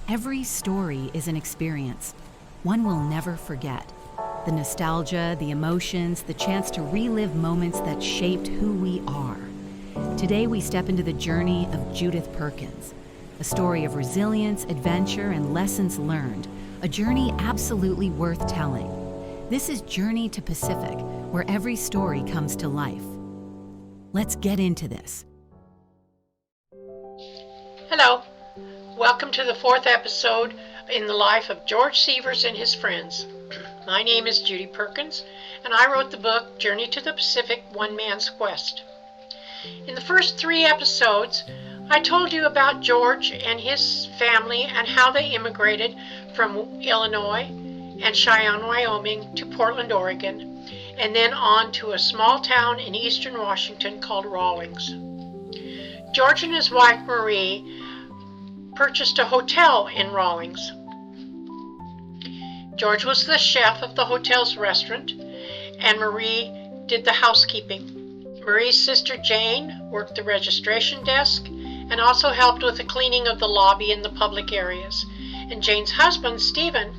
Every story is an experience, one we'll never forget. The nostalgia, the emotions, the chance to relive moments that shaped who we are. Today we step into the journey of Judith Perkins, a story of resilience, adventure, and lessons learned, a journey absolutely worth telling. This is Journey to Pacific, where every story comes to life. Let's get into this. Hello. Welcome to the 4th episode in the life of George Seavers and his friends. My name is Judith Perkins, and I wrote the book Journey to the Pacific, One Man's Quest. In the first 3 episodes, I told you about George and his family and how they immigrated from Illinois and Cheyenne, Wyoming to Portland, Oregon, and then on to a small town in eastern Washington called Rawlings. George and his wife Marie purchased a hotel in Rawlings. George was the chef of the hotel's restaurant, and Marie did the housekeeping. Marie's sister Jane worked the registration desk and also helped with the cleaning of the lobby and the public areas. And Jane's husband, Stephen,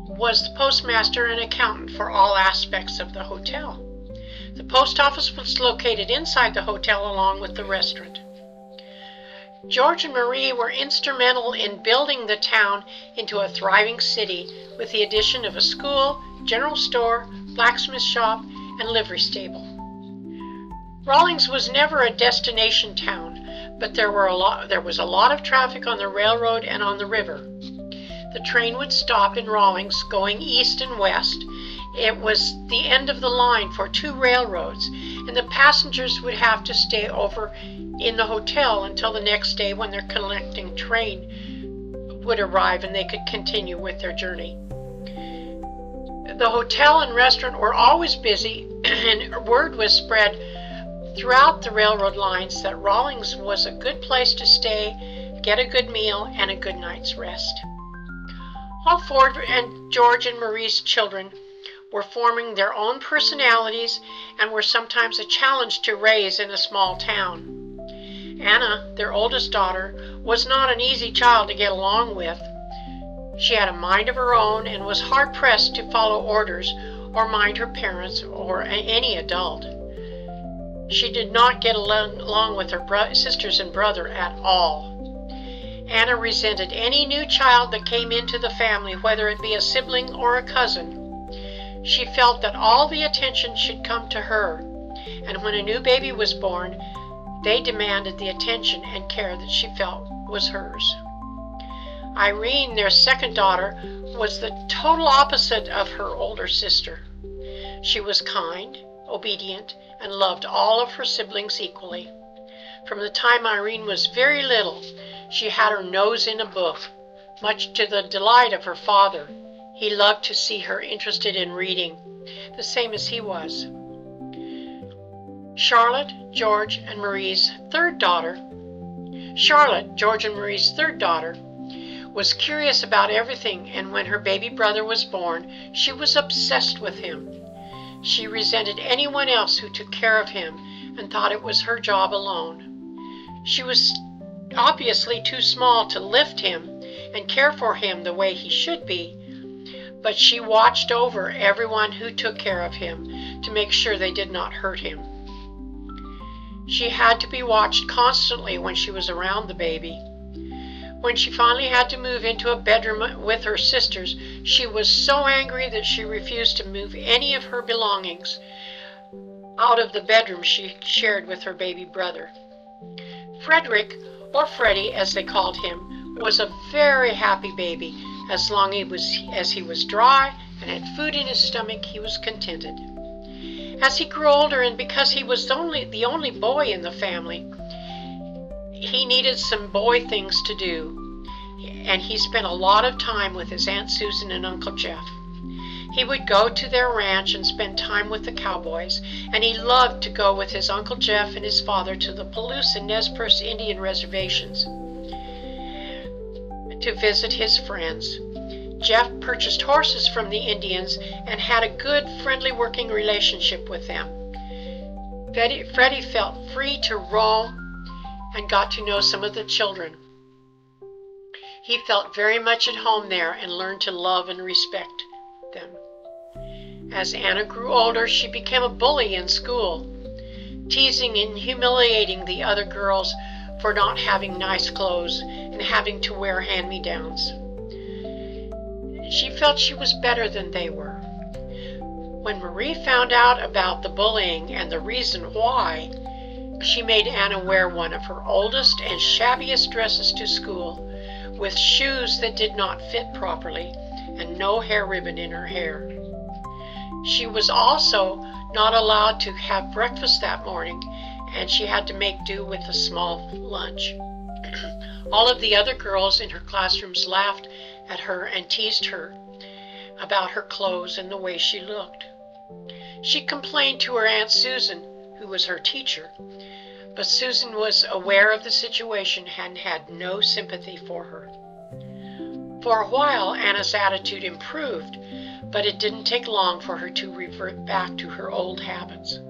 was the postmaster and accountant for all aspects of the hotel. The post office was located inside the hotel along with the restaurant. George and Marie were instrumental in building the town into a thriving city with the addition of a school, general store, blacksmith shop, and livery stable. Rawlings was never a destination town, but there was a lot of traffic on the railroad and on the river. The train would stop in Rawlings going east and west. It was the end of the line for 2 railroads, and the passengers would have to stay over in the hotel until the next day when their connecting train would arrive and they could continue with their journey. The hotel and restaurant were always busy, and word was spread throughout the railroad lines that Rawlings was a good place to stay, get a good meal, and a good night's rest. All 4 and George and Marie's children were forming their own personalities and were sometimes a challenge to raise in a small town. Anna, their oldest daughter, was not an easy child to get along with. She had a mind of her own and was hard-pressed to follow orders or mind her parents or any adult. She did not get along with her sisters and brother at all. Anna resented any new child that came into the family, whether it be a sibling or a cousin. She felt that all the attention should come to her, and when a new baby was born, they demanded the attention and care that she felt was hers. Irene, their second daughter, was the total opposite of her older sister. She was kind, obedient, and loved all of her siblings equally. From the time Irene was very little, she had her nose in a book, much to the delight of her father. He loved to see her interested in reading, the same as he was. Charlotte, George and Marie's third daughter, was curious about everything, and when her baby brother was born, she was obsessed with him. She resented anyone else who took care of him and thought it was her job alone. She was obviously too small to lift him and care for him the way he should be, but she watched over everyone who took care of him to make sure they did not hurt him. She had to be watched constantly when she was around the baby. When she finally had to move into a bedroom with her sisters, she was so angry that she refused to move any of her belongings out of the bedroom she shared with her baby brother. Frederick, or Freddie as they called him, was a very happy baby. As long as he was dry and had food in his stomach, he was contented. As he grew older, and because he was the only boy in the family, he needed some boy things to do, and he spent a lot of time with his Aunt Susan and Uncle Jeff. He would go to their ranch and spend time with the cowboys, and he loved to go with his Uncle Jeff and his father to the Palouse and Nez Perce Indian reservations to visit his friends. Jeff purchased horses from the Indians and had a good, friendly working relationship with them. Freddie felt free to roam and got to know some of the children. He felt very much at home there and learned to love and respect them. As Anna grew older, she became a bully in school, teasing and humiliating the other girls for not having nice clothes and having to wear hand-me-downs. She felt she was better than they were. When Marie found out about the bullying and the reason why, she made Anna wear one of her oldest and shabbiest dresses to school, with shoes that did not fit properly and no hair ribbon in her hair. She was also not allowed to have breakfast that morning, and she had to make do with a small lunch. All of the other girls in her classrooms laughed at her and teased her about her clothes and the way she looked. She complained to her Aunt Susan, who was her teacher, but Susan was aware of the situation and had no sympathy for her. For a while, Anna's attitude improved, but it didn't take long for her to revert back to her old habits.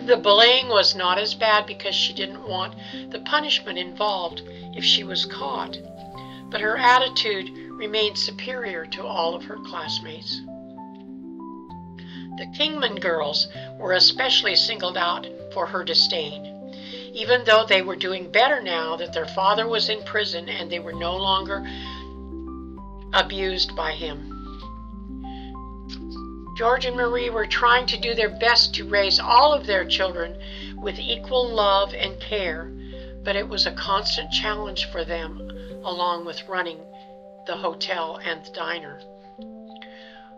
The bullying was not as bad because she didn't want the punishment involved if she was caught, but her attitude remained superior to all of her classmates. The Kingman girls were especially singled out for her disdain, even though they were doing better now that their father was in prison and they were no longer abused by him. George and Marie were trying to do their best to raise all of their children with equal love and care, but it was a constant challenge for them, along with running the hotel and the diner.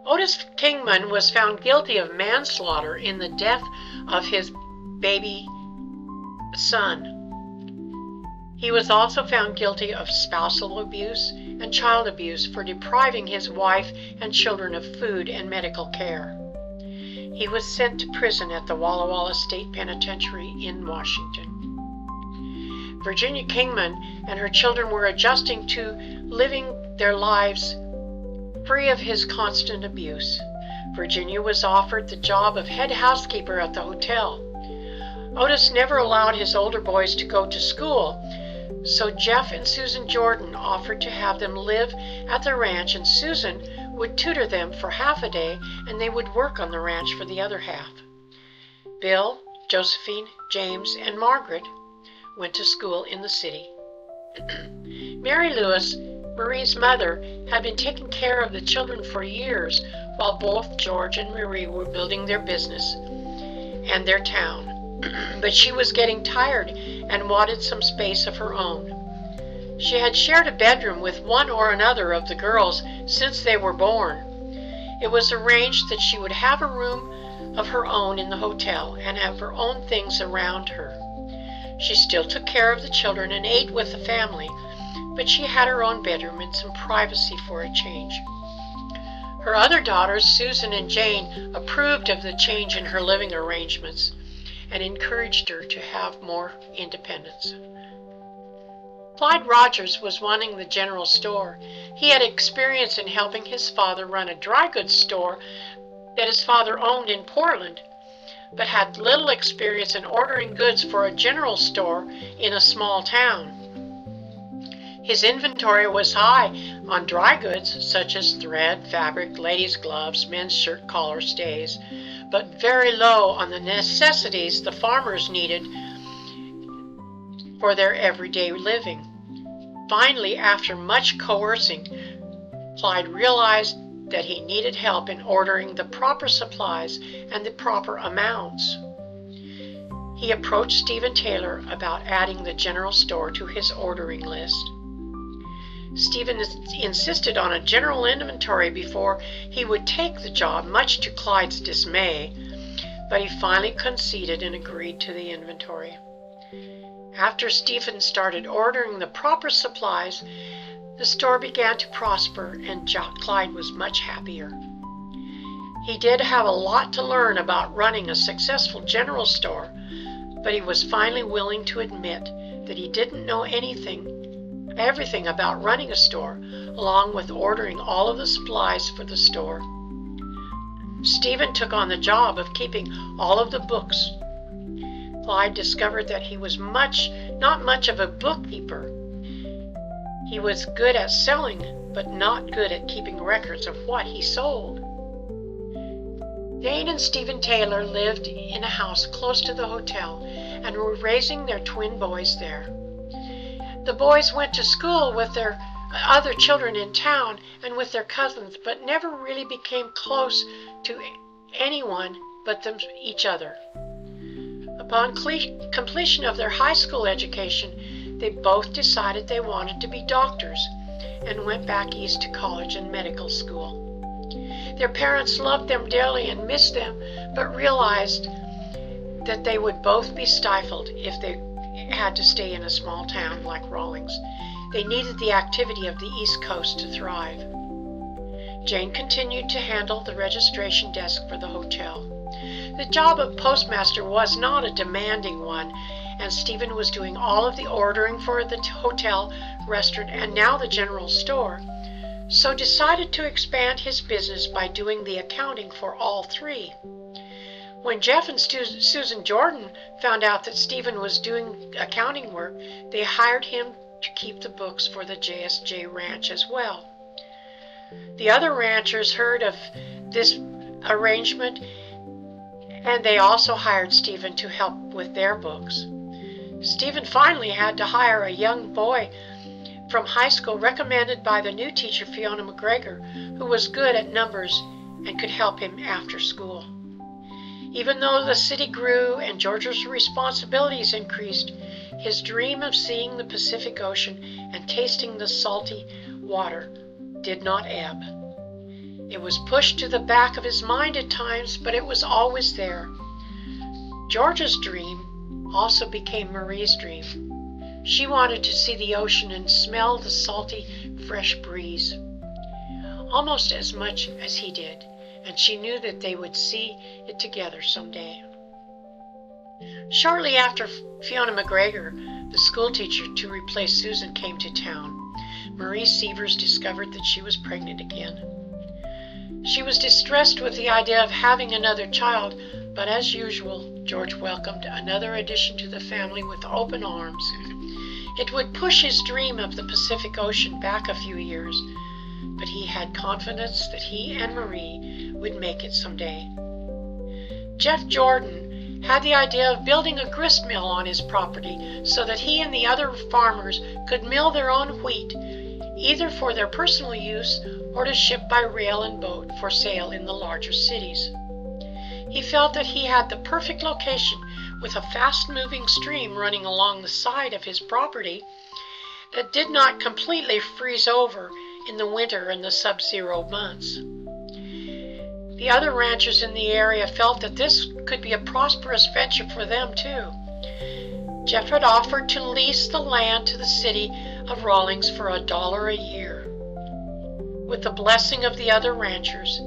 Otis Kingman was found guilty of manslaughter in the death of his baby son. He was also found guilty of spousal abuse and child abuse for depriving his wife and children of food and medical care. He was sent to prison at the Walla Walla State Penitentiary in Washington. Virginia Kingman and her children were adjusting to living their lives free of his constant abuse. Virginia was offered the job of head housekeeper at the hotel. Otis never allowed his older boys to go to school, so Jeff and Susan Jordan offered to have them live at the ranch, and Susan would tutor them for half a day and they would work on the ranch for the other half. Bill, Josephine, James, and Margaret went to school in the city. Mary Lewis, Marie's mother, had been taking care of the children for years while both George and Marie were building their business and their town. But she was getting tired and wanted some space of her own. She had shared a bedroom with one or another of the girls since they were born. It was arranged that she would have a room of her own in the hotel and have her own things around her. She still took care of the children and ate with the family, but she had her own bedroom and some privacy for a change. Her other daughters, Susan and Jane, approved of the change in her living arrangements and encouraged her to have more independence. Clyde Rogers was running the general store. He had experience in helping his father run a dry goods store that his father owned in Portland, but had little experience in ordering goods for a general store in a small town. His inventory was high on dry goods such as thread, fabric, ladies' gloves, men's shirt collar stays, but very low on the necessities the farmers needed for their everyday living. Finally, after much coercing, Clyde realized that he needed help in ordering the proper supplies and the proper amounts. He approached Stephen Taylor about adding the general store to his ordering list. Stephen insisted on a general inventory before he would take the job, much to Clyde's dismay, but he finally conceded and agreed to the inventory. After Stephen started ordering the proper supplies, the store began to prosper and Clyde was much happier. He did have a lot to learn about running a successful general store, but he was finally willing to admit that he didn't know everything about running a store, along with ordering all of the supplies for the store. Stephen took on the job of keeping all of the books. Clyde discovered that he was not much of a bookkeeper. He was good at selling, but not good at keeping records of what he sold. Jane and Stephen Taylor lived in a house close to the hotel and were raising their twin boys there. The boys went to school with their other children in town and with their cousins, but never really became close to anyone but each other. Upon completion of their high school education, they both decided they wanted to be doctors and went back east to college and medical school. Their parents loved them dearly and missed them, but realized that they would both be stifled if they had to stay in a small town like Rawlings. They needed the activity of the East Coast to thrive. Jane continued to handle the registration desk for the hotel. The job of postmaster was not a demanding one, and Stephen was doing all of the ordering for the hotel, restaurant, and now the general store, so decided to expand his business by doing the accounting for all three. When Jeff and Susan Jordan found out that Stephen was doing accounting work, they hired him to keep the books for the JSJ Ranch as well. The other ranchers heard of this arrangement, and they also hired Stephen to help with their books. Stephen finally had to hire a young boy from high school recommended by the new teacher, Fiona McGregor, who was good at numbers and could help him after school. Even though the city grew and George's responsibilities increased, his dream of seeing the Pacific Ocean and tasting the salty water did not ebb. It was pushed to the back of his mind at times, but it was always there. George's dream also became Marie's dream. She wanted to see the ocean and smell the salty, fresh breeze, almost as much as he did, and she knew that they would see it together someday. Shortly after Fiona McGregor, the school teacher to replace Susan, came to town, Marie Seivers discovered that she was pregnant again. She was distressed with the idea of having another child, but as usual, George welcomed another addition to the family with open arms. It would push his dream of the Pacific Ocean back a few years, but he had confidence that he and Marie would make it someday. Jeff Jordan had the idea of building a grist mill on his property so that he and the other farmers could mill their own wheat, either for their personal use or to ship by rail and boat for sale in the larger cities. He felt that he had the perfect location with a fast-moving stream running along the side of his property that did not completely freeze over in the winter and the sub-zero months. The other ranchers in the area felt that this could be a prosperous venture for them too. Jeff had offered to lease the land to the city of Rawlings for $1 a year. With the blessing of the other ranchers,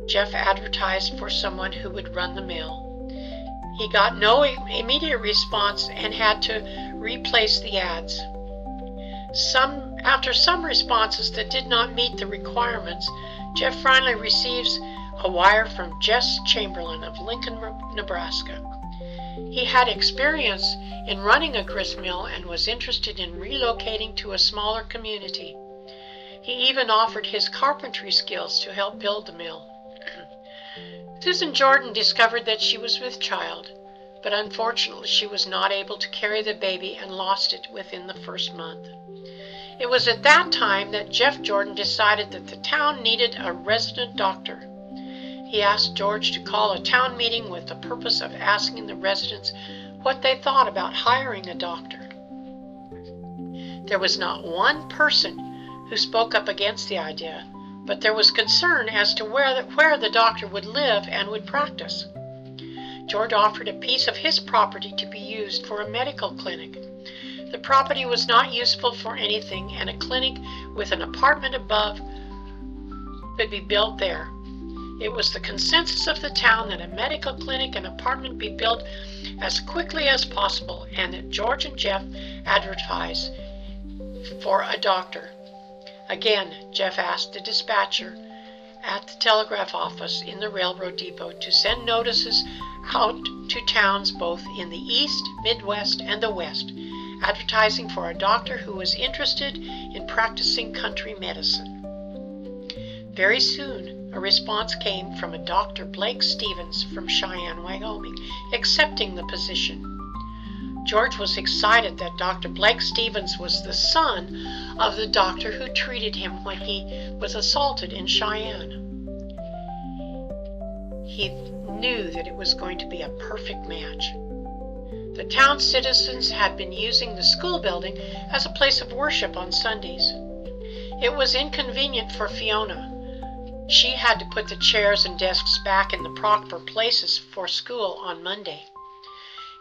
Jeff advertised for someone who would run the mill. He got no immediate response and had to replace the ads. After some responses that did not meet the requirements, Jeff finally receives a wire from Jess Chamberlain of Lincoln, Nebraska. He had experience in running a grist mill and was interested in relocating to a smaller community. He even offered his carpentry skills to help build the mill. Susan Jordan discovered that she was with child, but unfortunately she was not able to carry the baby and lost it within the first month. It was at that time that Jeff Jordan decided that the town needed a resident doctor. He asked George to call a town meeting with the purpose of asking the residents what they thought about hiring a doctor. There was not one person who spoke up against the idea, but there was concern as to where the doctor would live and would practice. George offered a piece of his property to be used for a medical clinic. The property was not useful for anything, and a clinic with an apartment above could be built there. It was the consensus of the town that a medical clinic and apartment be built as quickly as possible, and that George and Jeff advertised for a doctor. Again, Jeff asked the dispatcher at the telegraph office in the railroad depot to send notices out to towns both in the East, Midwest, and the West, advertising for a doctor who was interested in practicing country medicine. Very soon, a response came from a Dr. Blake Stevens from Cheyenne, Wyoming, accepting the position. George was excited that Dr. Blake Stevens was the son of the doctor who treated him when he was assaulted in Cheyenne. He knew that it was going to be a perfect match. The town citizens had been using the school building as a place of worship on Sundays. It was inconvenient for Fiona. She had to put the chairs and desks back in the proper places for school on Monday.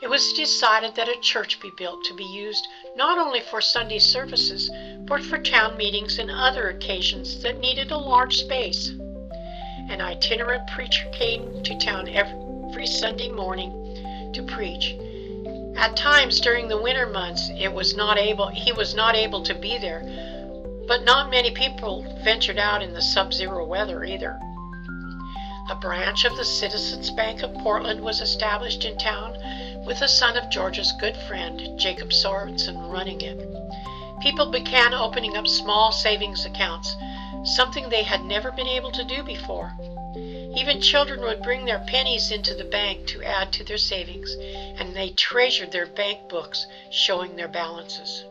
It was decided that a church be built to be used not only for Sunday services, but for town meetings and other occasions that needed a large space. An itinerant preacher came to town every Sunday morning to preach. At times during the winter months, he was not able to be there, but not many people ventured out in the sub-zero weather either. A branch of the Citizens Bank of Portland was established in town with the son of George's good friend, Jacob Sorensen, running it. People began opening up small savings accounts, something they had never been able to do before. Even children would bring their pennies into the bank to add to their savings, and they treasured their bank books showing their balances.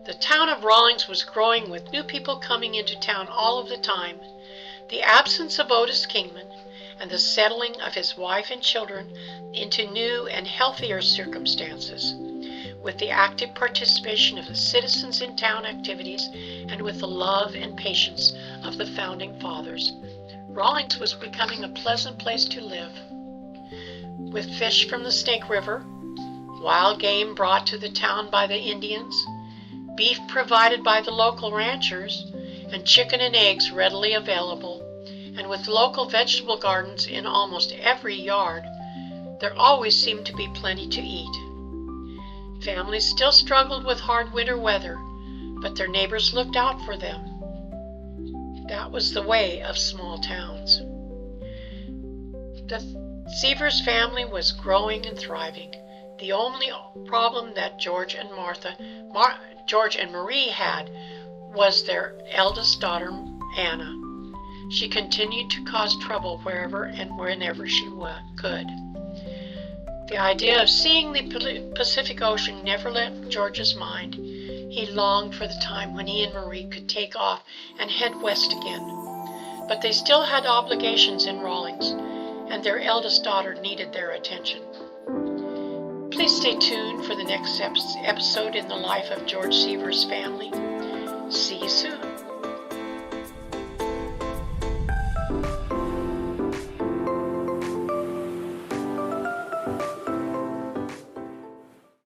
The town of Rawlings was growing with new people coming into town all of the time. The absence of Otis Kingman and the settling of his wife and children into new and healthier circumstances, with the active participation of the citizens in town activities and with the love and patience of the founding fathers, Rawlings was becoming a pleasant place to live. With fish from the Snake River, wild game brought to the town by the Indians, beef provided by the local ranchers, and chicken and eggs readily available, and with local vegetable gardens in almost every yard, there always seemed to be plenty to eat. Families still struggled with hard winter weather, but their neighbors looked out for them. That was the way of small towns. The Seivers family was growing and thriving. The only problem that George and Marie had was their eldest daughter, Anna. She continued to cause trouble wherever and whenever she could. The idea of seeing the Pacific Ocean never left George's mind. He longed for the time when he and Marie could take off and head west again. But they still had obligations in Rawlings, and their eldest daughter needed their attention. Please stay tuned for the next episode in the life of George Seavers' family. See you soon.